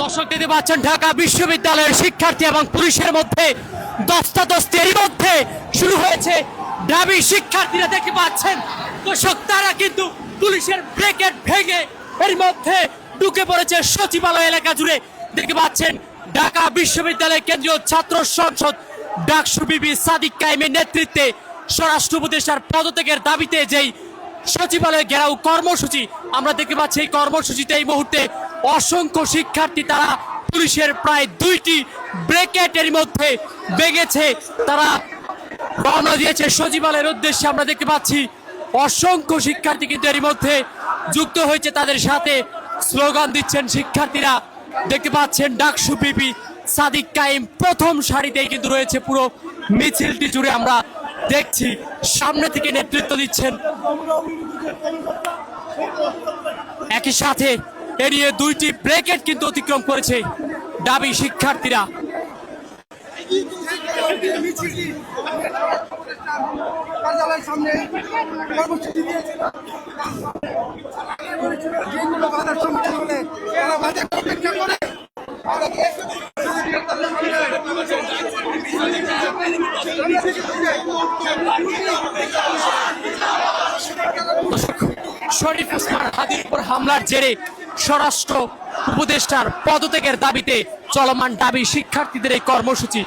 দর্শক দেখতে পাচ্ছেন ঢাকা বিশ্ববিদ্যালয়ের শিক্ষার্থী এবং পুলিশের মধ্যে ধস্তাধস্তির মধ্যে শুরু হয়েছে। দাবি শিক্ষার্থীরা দেখতে পাচ্ছেন দর্শক তারা কিন্তু পুলিশের ব্রেকেট ভেঙে এর মধ্যে ঢুকে পড়েছে সচিবালয় এলাকা জুড়ে। দেখতে পাচ্ছেন ঢাকা বিশ্ববিদ্যালয় কেন্দ্রীয় ছাত্র সংসদ ডাকসু বিবি সাদিক কায়েমের নেতৃত্বে স্বরাষ্ট্র উপদেষ্টার পদত্যাগের দাবিতে যেই সচিবালয় ঘেরাও কর্মসূচি আমরা দেখতে পাচ্ছি, এই কর্মসূচিতে এই মুহূর্তে অসংখ্য শিক্ষার্থী তারা পুলিশের প্রায় 2টি ব্রেকেটের মধ্যে ভেঙেছে, তারা রওনা দিয়েছে সচিবালয়ের উদ্দেশ্যে। আমরা দেখতে পাচ্ছি অসংখ্য শিক্ষার্থী কিন্তু এর মধ্যে যুক্ত হয়েছে, তাদের সাথে স্লোগান দিচ্ছেন শিক্ষার্থীরা। দেখতে পাচ্ছেন ডাকসু বিবি সাদিক কায়েম প্রথম সারিতেই কিন্তু রয়েছে পুরো মিছিলটি জুড়ে। আমরা দেখছি সামনে থেকে নেতৃত্ব দিচ্ছেন। একই সাথে এড়িয়ে 2টি ব্রেকেট কিন্তু অতিক্রম করেছে দাবি শিক্ষার্থীরা। শরীফ ওসমান হাদির উপর হামলার জেরে স্বরাষ্ট্র উপদেষ্টার পদত্যাগের দাবিতে চলমান দাবি শিক্ষার্থীদের এই কর্মসূচি।